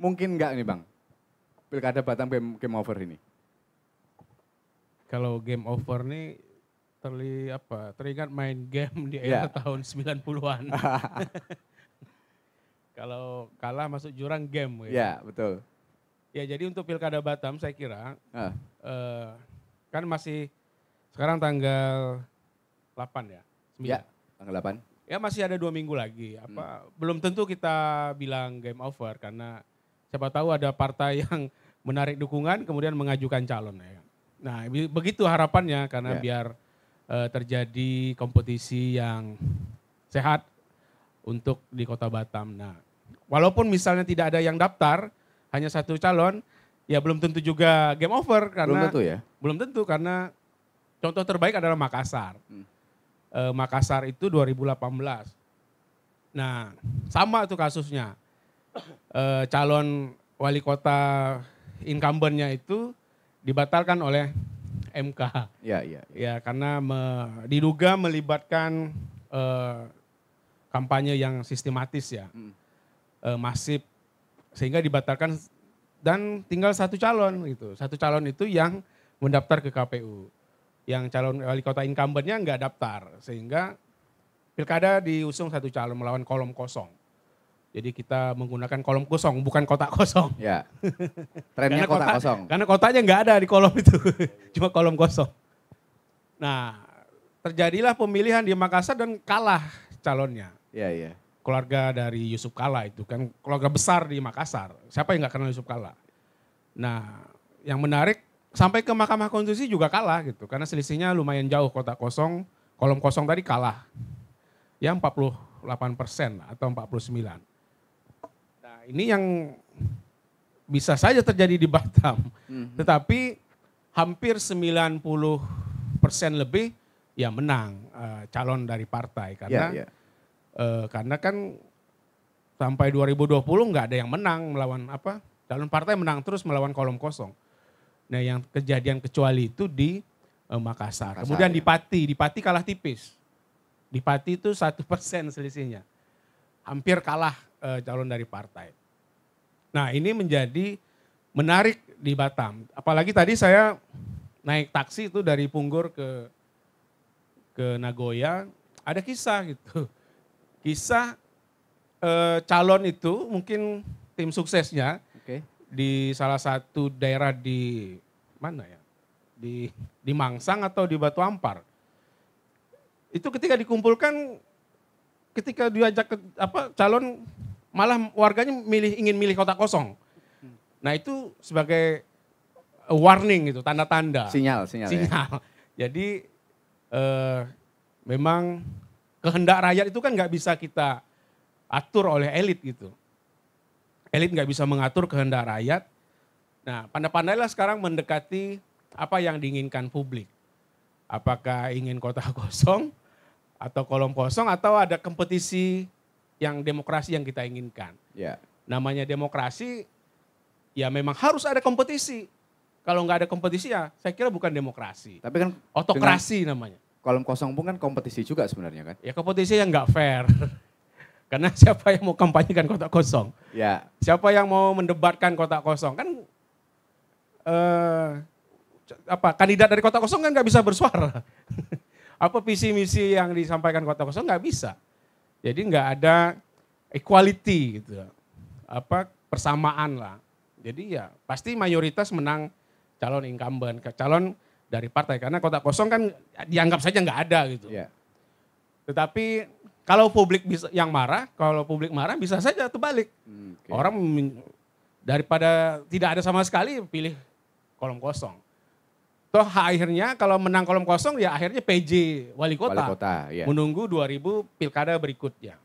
mungkin enggak nih Bang? Pilkada Batam game over ini. Kalau game over nih teringat main game di era tahun 90-an. Kalau kalah masuk jurang game. Ya, betul. Ya jadi untuk Pilkada Batam saya kira kan masih sekarang tanggal 8 ya? 9. Ya, tanggal 8. Ya masih ada 2 minggu lagi. Belum tentu kita bilang game over karena siapa tahu ada partai yang menarik dukungan kemudian mengajukan calon. Ya. Nah begitu harapannya karena biar terjadi kompetisi yang sehat untuk di Kota Batam. Nah walaupun misalnya tidak ada yang daftar, hanya 1 calon, ya belum tentu juga game over karena belum tentu ya. Belum tentu karena contoh terbaik adalah Makassar. Makassar itu 2018. Nah sama tuh kasusnya. Calon wali kota incumbentnya itu dibatalkan oleh MK. Ya karena diduga melibatkan kampanye yang sistematis ya. Masif sehingga dibatalkan dan tinggal 1 calon gitu. 1 calon itu yang mendaftar ke KPU. Yang calon wali kota incumbentnya enggak daftar sehingga pilkada diusung 1 calon melawan kolom kosong. Jadi kita menggunakan kolom kosong bukan kotak kosong. Ya. Trennya kotak kosong. Karena kotaknya enggak ada di kolom itu. Cuma kolom kosong. Nah, terjadilah pemilihan di Makassar dan kalah calonnya. Iya. Keluarga dari Yusuf Kalla itu kan keluarga besar di Makassar. Siapa yang enggak kenal Yusuf Kalla? Nah, yang menarik sampai ke Mahkamah Konstitusi juga kalah gitu. Karena selisihnya lumayan jauh kotak kosong, kolom kosong tadi kalah. Ya 48% atau 49%. Nah ini yang bisa saja terjadi di Batam. Tetapi hampir 90% lebih ya menang calon dari partai. Karena kan sampai 2020 nggak ada yang menang melawan calon partai menang terus melawan kolom kosong. Nah yang kejadian kecuali itu di Makassar. Kemudian di Pati kalah tipis. Di Pati itu 1% selisihnya. Hampir kalah calon dari partai. Nah ini menjadi menarik di Batam. Apalagi tadi saya naik taksi itu dari Punggur ke Nagoya. Ada kisah gitu. Kisah calon itu mungkin tim suksesnya. Di salah satu daerah di mana ya? Di Mangsang atau di Batu Ampar. Itu ketika dikumpulkan, ketika diajak calon malah warganya ingin milih kotak kosong. Nah itu sebagai warning gitu, tanda-tanda. Sinyal. Ya. Jadi memang kehendak rakyat itu kan nggak bisa kita atur oleh elit gitu. Elit nggak bisa mengatur kehendak rakyat. Nah, pandai-pandailah sekarang mendekati apa yang diinginkan publik. Apakah ingin kotak kosong atau kolom kosong atau ada kompetisi yang demokrasi yang kita inginkan. Ya. Namanya demokrasi ya memang harus ada kompetisi. Kalau nggak ada kompetisi ya saya kira bukan demokrasi. Tapi kan otokrasi namanya. Kolom kosong pun kan kompetisi juga sebenarnya kan. Ya kompetisi yang nggak fair. Karena siapa yang mau kampanyekan kotak kosong? Ya. Siapa yang mau mendebatkan kotak kosong? Kan kandidat dari kotak kosong kan nggak bisa bersuara. Apa visi misi yang disampaikan kotak kosong nggak bisa. Jadi nggak ada equality gitu. Persamaan lah. Jadi ya pasti mayoritas menang calon incumbent, calon dari partai. Karena kotak kosong kan dianggap saja nggak ada gitu. Ya. Tetapi kalau publik kalau publik marah bisa saja terbalik. Orang daripada tidak ada sama sekali pilih kolom kosong. Toh akhirnya kalau menang kolom kosong ya akhirnya PJ wali kota. Ya. Menunggu 2000 pilkada berikutnya.